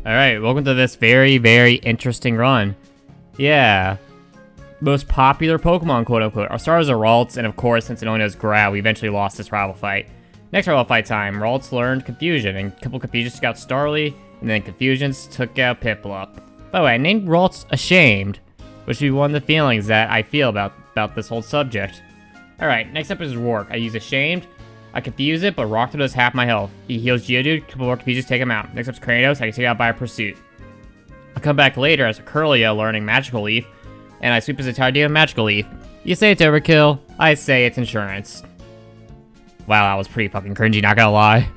Alright, welcome to this very, very interesting run. Yeah. Most popular Pokemon, quote-unquote. Our starters are Ralts, and of course, since it only knows Growl, we eventually lost this rival fight. Next rival fight time, Ralts learned Confusion, and a couple Confusions took out Starly, and then Confusions took out Piplup. By the way, I named Ralts Ashamed, which should be one of the feelings that I feel about this whole subject. Alright, next up is Rourke. I use Ashamed. I confuse it, but Rock does half my health. He heals Geodude, a couple more Confusions take him out. Next up's Kratos, I can take it out by a Pursuit. I'll come back later as a Curlia learning Magical Leaf, and I sweep his entire team with Magical Leaf. You say it's overkill, I say it's insurance. Wow, that was pretty fucking cringy, not gonna lie.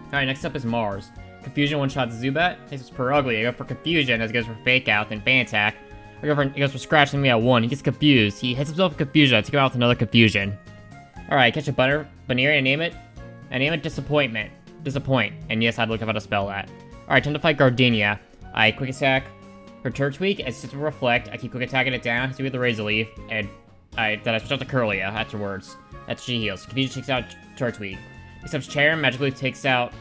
Alright, next up is Mars. Confusion one-shots Zubat, takes us Perugly. I go for Confusion as it goes for Fake Out, then Fan Attack. He goes for Scratching me at 1, he gets confused. He hits himself with Confusion, I take him out with another Confusion. Alright, catch a Baneri and name it Disappointment. Disappoint. And yes, I'd look up how to spell that. Alright, time to fight Gardenia. I quick attack her Turtwig, as just Reflect. I keep quick attacking it down, see with the Razor Leaf, and then I switch out to Curlia afterwards. That's she heals. Confusion takes out Turtwig. Except Chair magically takes out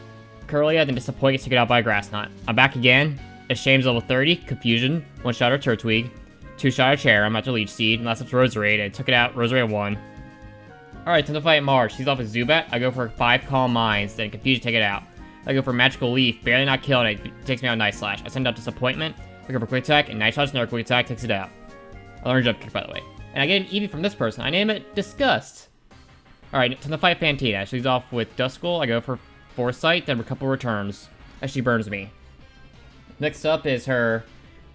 Curlia, then Disappoint gets taken out by a Grass Knot. I'm back again. Ashame's level 30. Confusion. One shot her Turtwig. Two shot her Chair. I'm at the Leech Seed. Last up's Roserade, and took it out. Roserade 1. Alright, time to fight Mars. She's off with Zubat. I go for 5 Calm Minds, then Confusion take it out. I go for Magical Leaf, barely not killing it. It takes me out Night Slash. I send out Disappointment. I go for Quick Attack, and Night Slash, another Quick Attack, takes it out. I learned Jump Kick, by the way. And I get an Eevee from this person. I name it Disgust. Alright, time to fight Fantina. She's off with Duskull. I go for Foresight, then a couple returns, as she burns me. Next up is her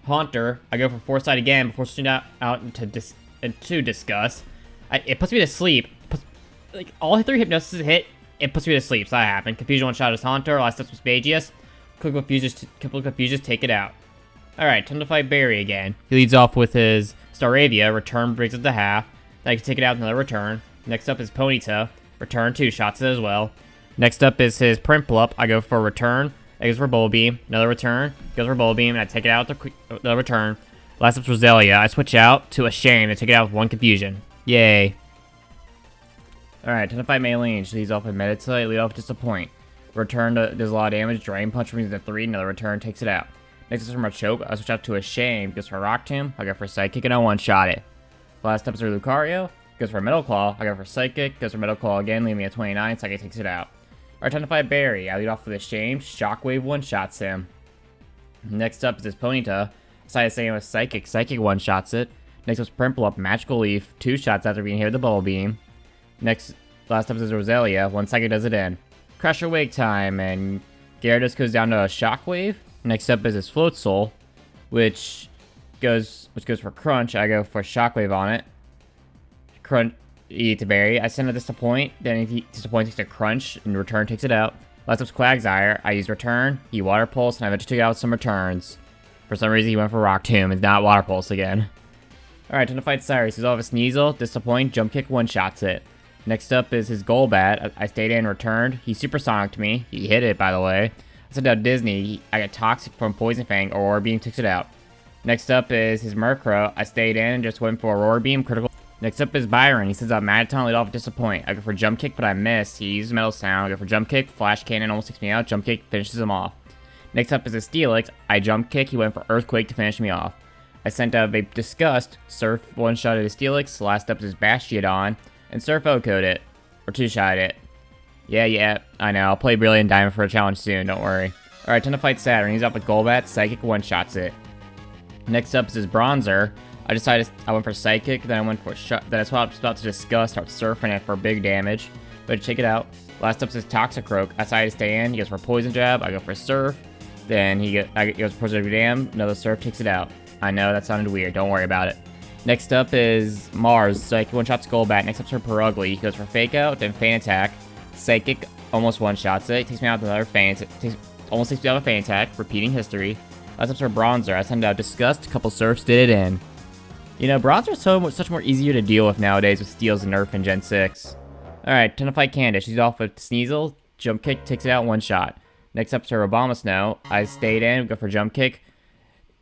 Haunter. I go for Foresight again before switching out into Disgust. It puts me to sleep. Like, all 3 Hypnosis hit, it puts me to sleep, so that happened. Confusion one-shot is Haunter, last up was Magius. Couple Confusions take it out. Alright, time to fight Barry again. He leads off with his Staravia, return brings it to half. Then I can take it out with another return. Next up is Ponyta, return 2 shots it as well. Next up is his Prinplup, I go for return. I goes for Bullet Beam, another return, goes for Bullet Beam, and I take it out with the return. Last up's Roselia, I switch out to Ashamed and take it out with 1 Confusion. Yay. Alright, time to fight Maylene. She leads off with Meditate, lead off with Disappoint. Return does a lot of damage, Drain Punch brings it to 3, another return takes it out. Next is from a Choke, I switch out to Ashamed, goes for Rock Tomb, I go for Psychic, and I one-shot it. Last up is Lucario, goes for Metal Claw, I go for Psychic, goes for Metal Claw again, leaving me at 29, Psychic takes it out. Alright, time to fight Barry. I lead off with Ashamed, Shockwave one-shots him. Next up is this Ponyta, decided to stay with Psychic, Psychic one-shots it. Next is Prinplup, Magical Leaf, 2 shots after being hit with the Bubble Beam. Last up is Roselia, 1 Psychic does it in. Crusher Wake time, and Gyarados goes down to a Shockwave. Next up is his Float Soul, which goes for Crunch. I go for Shockwave on it. Crunch, eat to Berry. I send a Disappoint, then if he Disappoint takes a Crunch, and return takes it out. Last up's Quagsire. I use Return, he Water Pulse, and I eventually took it out with some returns. For some reason, he went for Rock Tomb, and not Water Pulse again. Alright, time to fight Cyrus. He's off a Sneasel, Disappoint, Jump Kick, one-shots it. Next up is his Golbat. I stayed in, returned. He Supersonicked me. He hit it, by the way. I sent out Disney. I got Toxic from Poison Fang. Aurora Beam takes it out. Next up is his Murkrow. I stayed in and just went for Aurora Beam, critical. Next up is Byron. He sends out Magneton, lead off with Disappoint. I go for Jump Kick, but I miss. He uses Metal Sound. I go for Jump Kick. Flash Cannon almost takes me out. Jump Kick finishes him off. Next up is his Stelix. I Jump Kick. He went for Earthquake to finish me off. I sent out a Disgust. Surf one-shot at his Stelix. Last up is his Bastiodon. And Surf O-code it. Or 2-shot it. Yeah, I know. I'll play Brilliant Diamond for a challenge soon, don't worry. Alright, time to fight Saturn. He's up with Golbat, Psychic one-shots it. Next up is his Bronzer. I went for Psychic, then I went for then I swapped out to Disgust, start surfing it for big damage. But check it out. Last up is his Toxicroak. I decided to stay in. He goes for Poison Jab, I go for Surf. Then he goes for Poison Jam, another Surf takes it out. I know, that sounded weird, don't worry about it. Next up is Mars. Psychic one-shots Golbat. Next up's her Perugly. He goes for Fake Out, then Fan Attack. Psychic almost one-shots it. Takes me out with another almost takes me out with Fan Attack. Repeating history. Last up's her Bronzer. I sent out Disgust. A couple Surfs did it in. You know, Bronzer's such more easier to deal with nowadays with Steals and Nerf in Gen 6. Alright, time to fight Candace. She's off with Sneasel. Jump Kick takes it out one shot. Next up's her Obama Snow. I stayed in. Go for Jump Kick.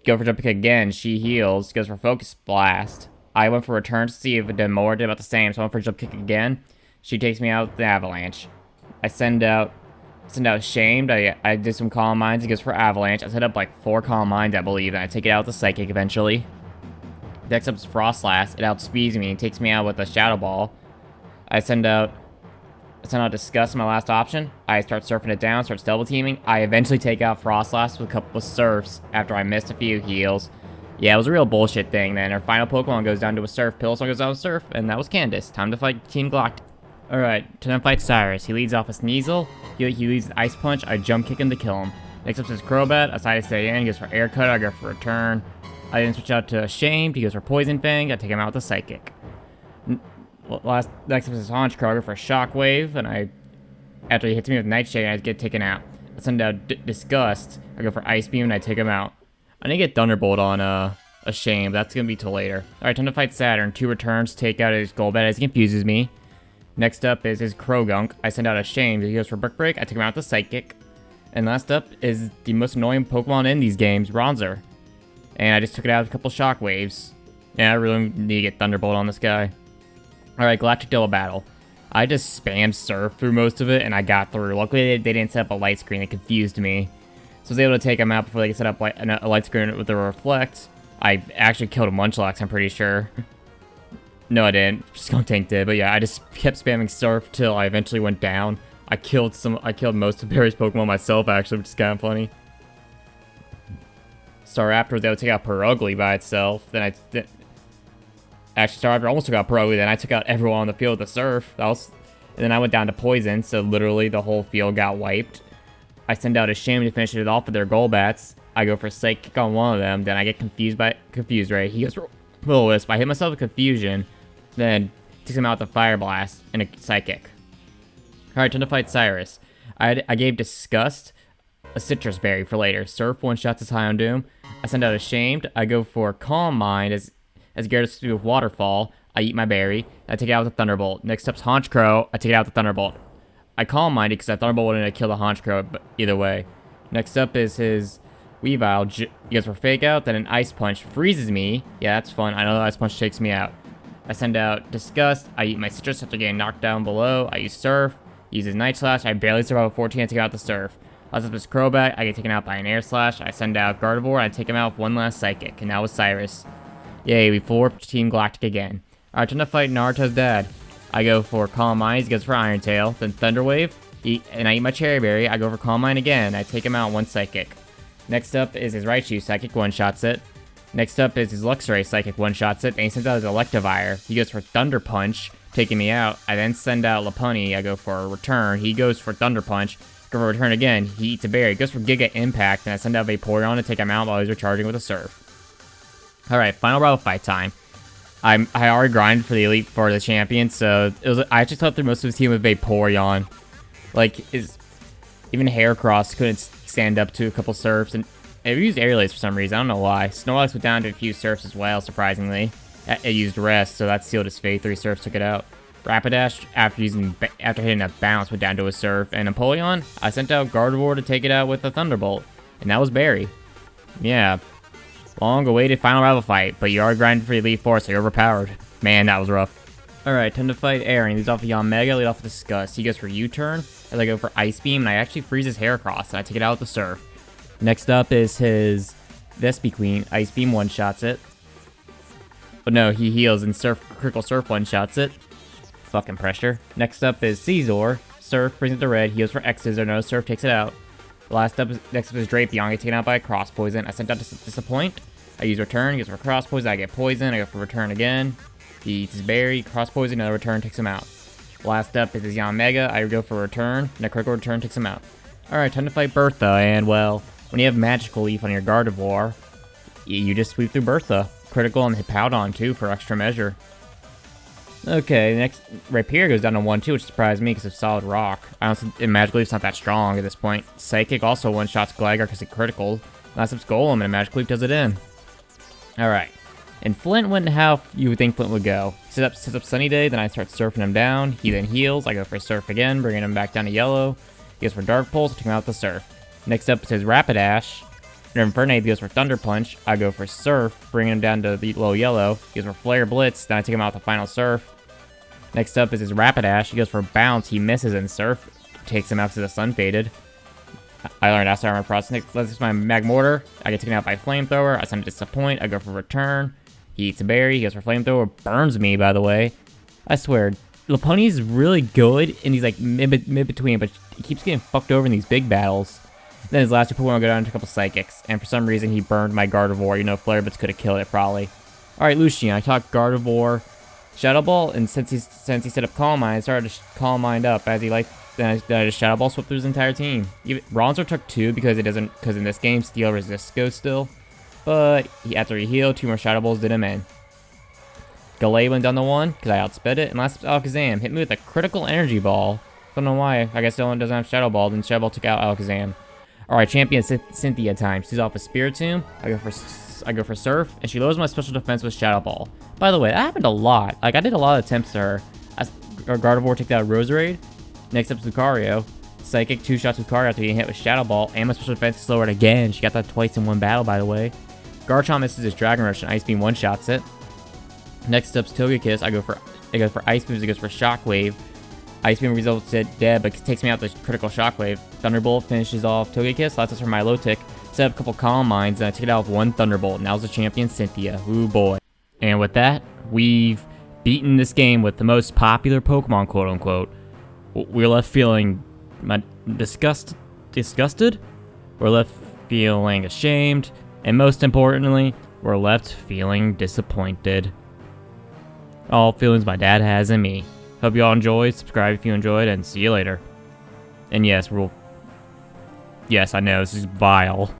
Go for Jump Kick again. She heals. Goes for Focus Blast. I went for Return to see if it did more. Did about the same. So I went for Jump Kick again. She takes me out with the Avalanche. I send out Send out Shamed. I did some Calm Minds. He goes for Avalanche. I set up like 4 Calm Minds, I believe, and I take it out with the Psychic eventually. Next up is Frost Blast. It outspeeds me and takes me out with a Shadow Ball. I send out Disgust, my last option. I start surfing it down, start double teaming. I eventually take out Frost Blast with a couple of surfs after I missed a few heals. Yeah, it was a real bullshit thing then. Our final Pokemon goes down to a surf, Piloswine goes down to a surf, and that was Candace. Time to fight Team Galactic. Alright, time to fight Cyrus. He leads off a Sneasel. He leads Ice Punch. I jump kick him to kill him. Next up is Crobat. I decide to stay in. He goes for Air Cut. I go for Return. I then switch out to Shamed. He goes for Poison Fang. I take him out with a Psychic. Next up is Haunch Crow. I go for a Shockwave. And after he hits me with Nightshade, I get taken out. I send out Disgust. I go for Ice Beam and I take him out. I didn't get Thunderbolt on a Shame. That's going to be till later. Alright, time to fight Saturn. 2 returns. Take out his Golbat as he confuses me. Next up is his Krogunk. I send out a Shame. He goes for Brick Break. I take him out with the Psychic. And last up is the most annoying Pokemon in these games, Bronzer. And I just took it out with a couple Shockwaves. Yeah, I really need to get Thunderbolt on this guy. Alright, Galactic Double Battle. I just spammed Surf through most of it, and I got through. Luckily, they didn't set up a light screen. It confused me. So I was able to take him out before they could set up a light screen with the Reflect. I actually killed a Munchlax, I'm pretty sure. No, I didn't. Skuntank did, but yeah, I just kept spamming Surf till I eventually went down. I killed most of Barry's Pokemon myself, actually, which is kind of funny. Staraptor was able to take out Perugly by itself. Then actually, Staraptor almost took out Perugly. Then I took out everyone on the field with the Surf. And then I went down to Poison, so literally the whole field got wiped. I send out a Shame to finish it off with their Golbats. I go for Psychic on one of them. Then I get confused Ray. He goes for Will-O-Wisp. I hit myself with Confusion. Then takes him out with a Fire Blast and a Psychic. Alright, time to fight Cyrus. I gave Disgust a Citrus Berry for later. Surf one-shots his Houndoom. I send out a Shamed. I go for Calm Mind as Gyarados do with Waterfall. I eat my berry. I take it out with a Thunderbolt. Next up's Haunch Crow. I take it out with a Thunderbolt. I Calm Minded because that Thunderbolt wouldn't have killed the Haunch Crow, but either way. Next up is his Weavile. He goes for Fake Out. Then an Ice Punch freezes me. Yeah, that's fun. I know the Ice Punch takes me out. I send out Disgust. I eat my Citrus after getting knocked down below. I use Surf. He uses Night Slash. I barely survive with 14. I take out the Surf. Last up is Crobat. I get taken out by an Air Slash. I send out Gardevoir. I take him out with one last Psychic. And now with Cyrus. Yay, we full-warped Team Galactic again. Alright, time to fight Naruto's dad. I go for Calm Mind. He goes for Iron Tail. Then Thunder Wave. And I eat my Cherry Berry. I go for Calm Mind again. I take him out one Psychic. Next up is his Raichu. Psychic one-shots it. Next up is his Luxray. Psychic one-shots it. And he sends out his Electivire. He goes for Thunder Punch, taking me out. I then send out Lopunny. I go for a Return. He goes for Thunder Punch. Go for Return again. He eats a berry. He goes for Giga Impact. And I send out Vaporeon to take him out while he's recharging with a Surf. Alright, final rival fight time. I already grinded for the Elite for the champion, so I actually slept through most of his team with Vaporeon. Like, even Heracross couldn't stand up to a couple Surfs, and it used Aerials for some reason. I don't know why. Snorlax went down to a few Surfs as well, surprisingly. It used Rest, so that sealed his fate. 3 Surfs took it out. Rapidash, after hitting a Bounce, went down to a Surf. And Empoleon, I sent out Gardevoir to take it out with a Thunderbolt. And that was Barry. Yeah. Long-awaited final rival fight, but you are grinding for the Elite Four, so you're overpowered. Man, that was rough. Alright, time to fight Aaron. He leads off with Yanmega, lead off with Disgust. He goes for U-Turn, as I go for Ice Beam, and I actually freeze his Heracross, and I take it out with the Surf. Next up is his Vespiquen. Ice Beam one-shots it. But no, he heals, and Critical Surf one-shots it. Fucking pressure. Next up is Caesar. Surf brings it to red. He goes for X-Scissor. No, Surf takes it out. Next up is Drapion. Get taken out by a Cross Poison. I sent out Disappoint. I use Return. He goes for Cross Poison. I get Poison. I go for Return again. He eats his berry. Cross Poison. Another Return takes him out. Last up is his Yanmega. I go for Return. And a Critical Return takes him out. Alright, time to fight Bertha. And, well, when you have Magical Leaf on your Gardevoir, you just sweep through Bertha. Critical and Hippowdon, too, for extra measure. Okay, next, Rapier goes down to 1-2, which surprised me because of Solid Rock. I don't think Magical Leaf's not that strong at this point. Psychic also one-shots Gligar because it critical. Last up's Golem, and Magical Leaf does it in. Alright. And Flint went how you would think Flint would go. Sets up Sunny Day, then I start surfing him down. He then heals. I go for Surf again, bringing him back down to yellow. He goes for Dark Pulse, taking him out with the Surf. Next up is his Rapidash. Infernape goes for Thunder Punch. I go for Surf, bringing him down to the low yellow. He goes for Flare Blitz, then I take him out with the final Surf. Next up is his Rapidash. He goes for Bounce. He misses and Surf takes him out because the sun faded. I learned Acid Armor Frost. Let's use my Magmortar. I get taken out by Flamethrower. I send a Disappoint. I go for Return. He eats a berry. He goes for Flamethrower. Burns me, by the way. I swear, Lopunny's really good in these like mid-between, but he keeps getting fucked over in these big battles. Then his last 2 Pokemon go down to a couple Psychics, and for some reason he burned my Gardevoir. You know, Flare Blitz could have killed it probably. Alright, Lucian, I taught Gardevoir Shadow Ball, and since he set up Calm Mind, I started to Calm Mind up as he liked. Then I just Shadow Ball swept through his entire team. Bronzor took 2 because in this game Steel resists goes still. But after he healed, 2 more Shadow Balls did him in. Galay went down to 1 because I outsped it. And last Alakazam hit me with a critical energy ball. Don't know why. I guess Dylan doesn't have Shadow Ball. Then Shadow Ball took out Alakazam. Alright, champion Cynthia time. She's off a Spiritomb. I go for Surf, and she lowers my special defense with Shadow Ball. By the way, that happened a lot. Like, I did a lot of attempts to her. Gardevoir took out Roserade. Next up, Lucario. Psychic 2 shots Lucario after getting hit with Shadow Ball, and my special defense is lowered again. She got that twice in one battle, by the way. Garchomp misses his Dragon Rush, and Ice Beam 1-shots it. Next up's Togekiss. I go for Ice Beams. It goes for Shockwave. Ice Beam results in dead, but takes me out the critical Shockwave. Thunderbolt finishes off Togekiss. Last up for Milotic. Set up a couple Calm Minds, and I took it out with 1 Thunderbolt. Now's the champion, Cynthia. Ooh boy. And with that, we've beaten this game with the most popular Pokemon, quote unquote. We're left feeling disgusted. We're left feeling ashamed. And most importantly, we're left feeling disappointed. All feelings my dad has in me. Hope you all enjoyed. Subscribe if you enjoyed, and see you later. And yes, I know, this is vile.